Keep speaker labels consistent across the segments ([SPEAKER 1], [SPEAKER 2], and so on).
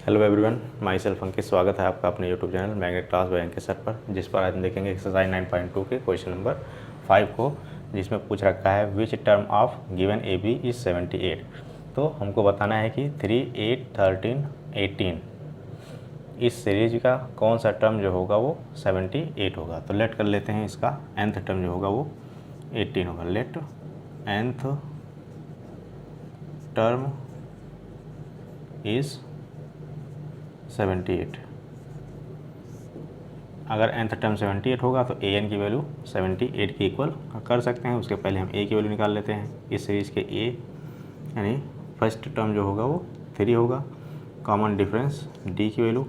[SPEAKER 1] Hello everyone, myself Ankit. स्वागत है आपका अपने YouTube channel magnet class by Ankit sir पर, जिस पर आज हम देखेंगे एक्सरसाइज 9.2 के क्वेश्चन नंबर 5 को, जिसमें पूछ रखा है which term of given A B is 78। तो हमको बताना है कि 3, 8, 13, 18 इस सीरीज का कौन सा टर्म जो होगा वो 78 होगा। तो लेट कर लेते हैं, इसका nth टर्म जो होगा वो 18 होगा। Let nth term is 78। अगर nth टर्म 78 होगा तो a n की वैल्यू 78 की इक्वल कर सकते हैं। उसके पहले हम a की वैल्यू निकाल लेते हैं। इस सीरीज़ के a यानी फर्स्ट टर्म जो होगा वो 3 होगा। कॉमन डिफरेंस d की value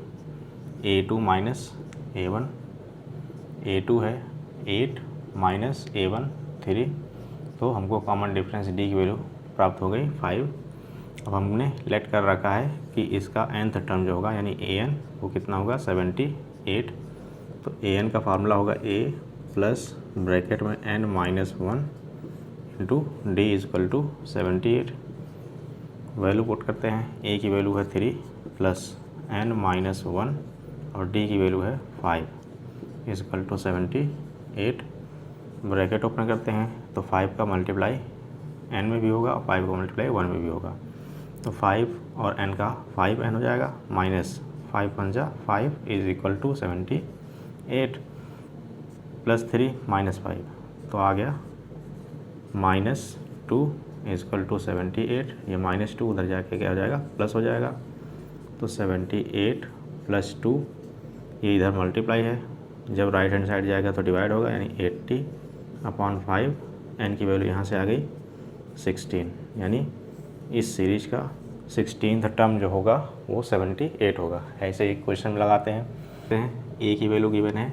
[SPEAKER 1] a2 minus a1, a2 है 8 माइनस a1 3, तो हमको कॉमन डिफरेंस d की वैल्यू प्राप्त हो गई 5। अब हमने लेट कर रखा है कि इसका nth टर्म जो होगा यानी an वो कितना होगा 78। तो an का फार्मूला होगा a प्लस ब्रैकेट में n minus 1 into D equal to 78। Value put करते हैं। a की वैल्यू है 3 प्लस n माइनस 1 और d की वैल्यू है 5 इजक्वल टू 78। ब्रैकेट ओपन करते हैं तो 5 का मल्टीप्लाई n में भी होगा और 5 का मल्टीप्लाई 1 में भी होगा। तो 5 और n का 5n हो जाएगा माइनस 5 1 जा 5 is equal to 78 plus 3 minus 5, तो आ गया माइनस 2 इज इक्वल टू 78। ये माइनस 2 उधर जाके क्या हो जाएगा, प्लस हो जाएगा। तो 78 प्लस 2 ये इधर मल्टीप्लाई है, जब राइट हैंड साइड जाएगा तो डिवाइड होगा, यानी 80/5। n की वैल्यू यहाँ से आ गई 16, यानी इस सीरीज का 16th टर्म जो होगा वो 78 होगा। ऐसे ही क्वेश्चन लगाते हैं। a की वैल्यू गिवन है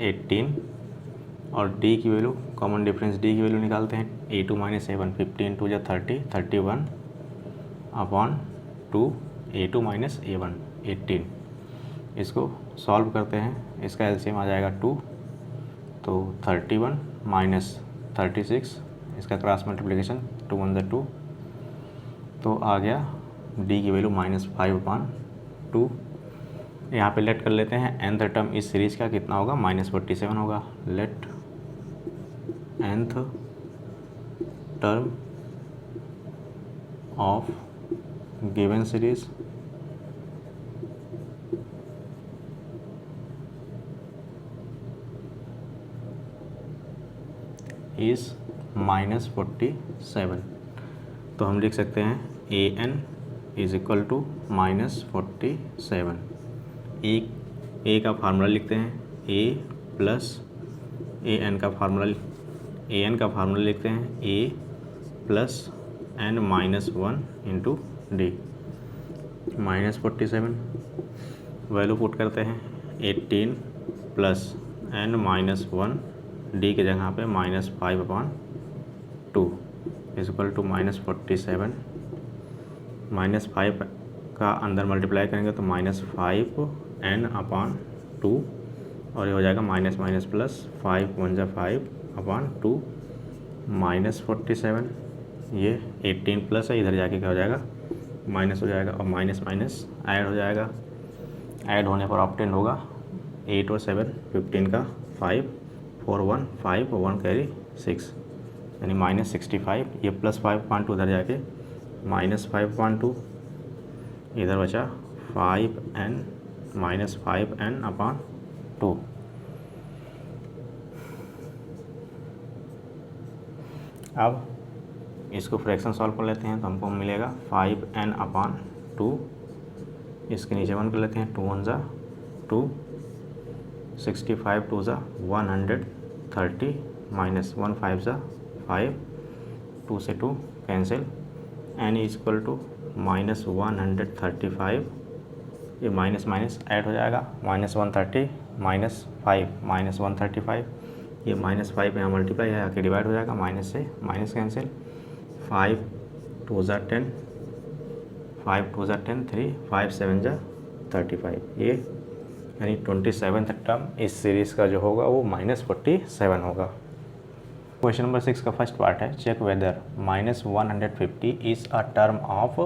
[SPEAKER 1] 18 और d की वैल्यू, कॉमन डिफरेंस d की वैल्यू निकालते हैं। a2 minus a1 15 2 30 31/2 a2 minus a1 18। इसको सॉल्व करते हैं। इसका एलसीएम आ जाएगा 2, तो 31 माइनस 36, इसका क्रॉस मल्टीप्लिकेशन 2 1 2, तो आ गया d की वैल्यू माइनस 5/2। यहाँ पे लेट कर लेते हैं। nth टर्म इस सीरीज़ का कितना होगा, -47 होगा। Let nth term of given series is -47। तो हम लिख सकते हैं an is equal to -47। A का फार्मूला लिखते हैं, a प्लस an का फार्मूला लिखते हैं a plus n minus 1 into D -47। Value put करते हैं 18 प्लस n माइनस 1 डी के जगह पे -5/2 इज इक्वल टू -47। -5 का अंदर मल्टीप्लाई करेंगे तो -5n/2 और ये हो जाएगा माइनस माइनस प्लस 5 1 जा 5/2 -47। ये 18 प्लस है, इधर जाके क्या हो जाएगा, माइनस हो जाएगा और माइनस माइनस ऐड हो जाएगा। ऐड होने पर ऑप्टेन होगा 8 और 7 15 का 5 4 1 5 1 कैरी 6, यानी -65। ये +5/2 उधर जाके -5/2, इधर बचा 5n -5n/2। अब इसको फ्रैक्शन सॉल्व कर लेते हैं तो हमको मिलेगा 5n/2। इसके नीचे 1 कर लेते हैं, 2 1 जा 2, 65 2 जा 130 माइनस 1 5 जा 5, 2 से 2 cancel, n is equal to -135। ये माइनस माइनस ऐड हो जाएगा, -130 -5 -135। ये -5 यहाँ मल्टीप्लाई है, आके डिवाइड हो जाएगा, माइनस से माइनस कैंसिल, 5 2 जा 10, 5 2 जा 10 3, 5 7 जा 35। ये यानी 27th टर्म इस सीरीज़ का जो होगा वो -47 होगा। क्वेश्चन नंबर 6 का फर्स्ट पार्ट है, check whether -150 is a term of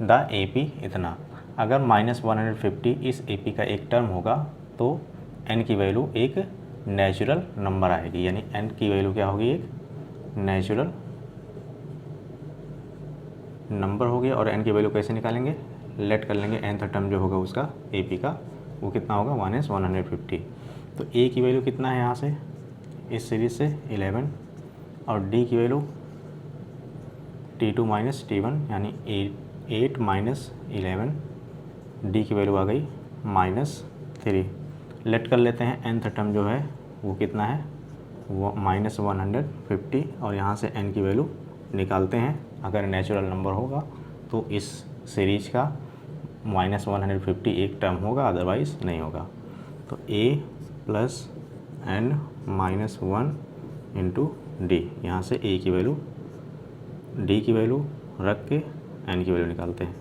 [SPEAKER 1] the AP इतना। अगर -150 इस AP का एक टर्म होगा तो n की वैल्यू एक नेचुरल नंबर आएगी, यानी n की वैल्यू क्या होगी, एक नेचुरल नंबर होगी। और n की वैल्यू कैसे निकालेंगे, लेट कर लेंगे nth टर्म जो होगा उसका AP का वो कितना होगा, -150। तो A की वैल्यू कितना है यहाँ से इस सीरीज से 11, और D की वैल्यू T2 - T1 यानी 8 - 11, D की वैल्यू आ गई -3। लेट कर लेते हैं nth टर्म जो है वो कितना है, वो -150, और यहाँ से n की वैल्यू निकालते हैं। अगर नेचुरल नंबर होगा तो इस सीरीज का -150 एक टर्म होगा, अदरवाइज़ नहीं होगा। तो A + n - 1 इंटू D, यहाँ से A की वैल्यू D की वैल्यू रख के n की वैल्यू निकालते हैं।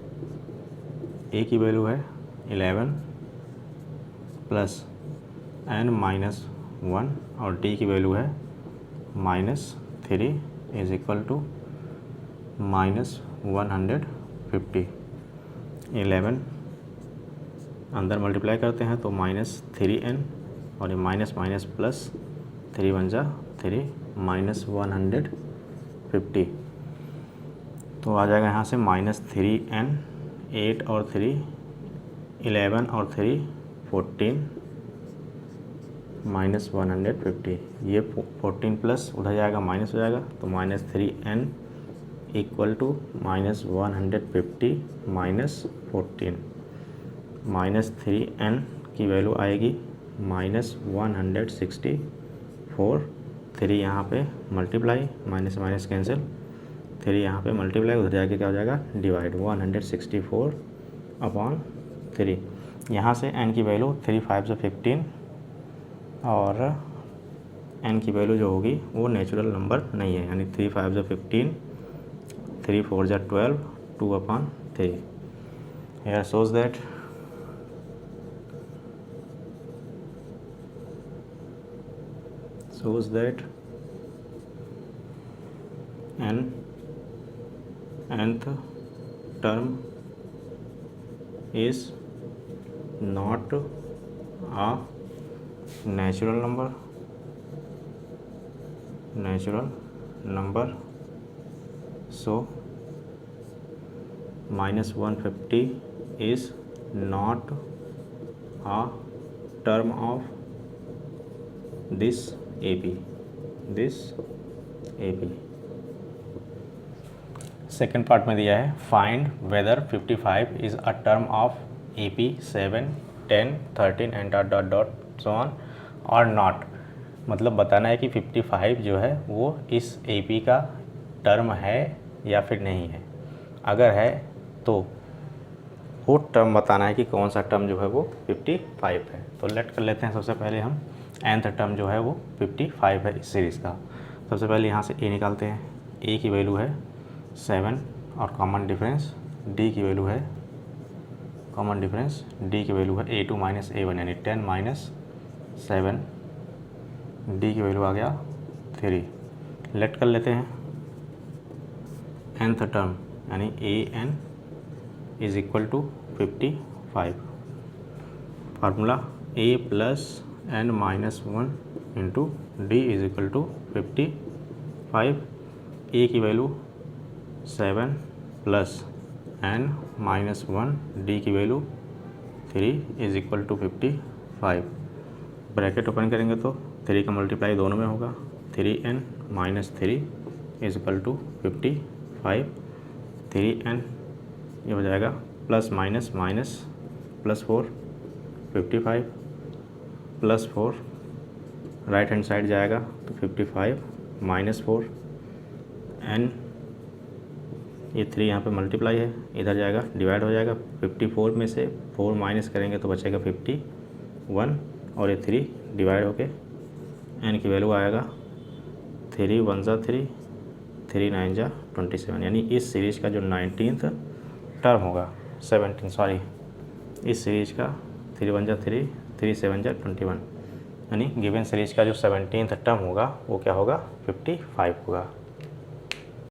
[SPEAKER 1] A की वैल्यू है 11 + n - 1 और D की वैल्यू है -3 इज इक्वल टू -150। 11 अंदर मल्टीप्लाई करते हैं तो -3n, और ये माइनस माइनस प्लस 3 × 3 -150। तो आ जाएगा यहाँ से -3n, 8 और 3 11 और 3 14 -150। ये 14 प्लस उधर जाएगा माइनस हो जाएगा, तो -3n इक्वल टू -150 -14। -3n की वैल्यू आएगी -164। 3 यहाँ पे मल्टीप्लाई, माइनस माइनस कैंसिल, 3 यहाँ पे मल्टीप्लाई, उधर जाके क्या हो जाएगा, डिवाइड। 164/3। यहाँ से n की वैल्यू 3 × 5 = 15, और n की वैल्यू जो होगी वो नेचुरल नंबर नहीं है, यानी 3 × 5 = 15, 3 × 4 = 12, 2/3। Here shows that nth term is not a natural number, so -150 is not a term of this AP। Second part में दिया है, find weather 55 is a term of AP 7, 10, 13 and so on और not. मतलब बताना है कि 55 जो है वो इस AP का टर्म है या फिर नहीं है। अगर है तो वो टर्म बताना है कि कौन सा टर्म जो है वो 55 है। तो लेट कर लेते हैं, सबसे पहले हम nth टर्म जो है वो 55 है इस सीरीज़ का। सबसे पहले यहाँ से A निकालते हैं। A की वैल्यू है 7 और कॉमन डिफरेंस D की वैल्यू है, कॉमन डिफरेंस D की वैल्यू है A2 - A1 यानी 10 - 7, D की वैल्यू आ गया 3। लेट कर लेते हैं nth टर्म यानी AN is equal to 55। Formula A + n - 1 into D is equal to 55। A की वैल्यू 7 + n - 1, D की value 3 is equal to 55। Bracket open करेंगे तो 3 का मल्टीप्लाई दोनों में होगा, 3n - 3 is equal to 55। 3n ये हो जाएगा plus minus minus +4, 55 +4 right hand side जाएगा तो 55 - 4 n, ये 3 यहाँ पे मल्टीप्लाई है, इधर जाएगा डिवाइड हो जाएगा। 54 में से 4 माइनस करेंगे तो बचेगा 51, और ये 3 डिवाइड होके n की वैल्यू आएगा 3 × 1 = 3, 3 × 9 = 27। यानी इस सीरीज़ का जो 19th टर्म होगा, 17 सॉरी, इस सीरीज़ का 3 × 1 = 3, 3 × 7 = 21, यानी गिवन सीरीज़ का जो 17th टर्म होगा वो क्या होगा, 55 होगा।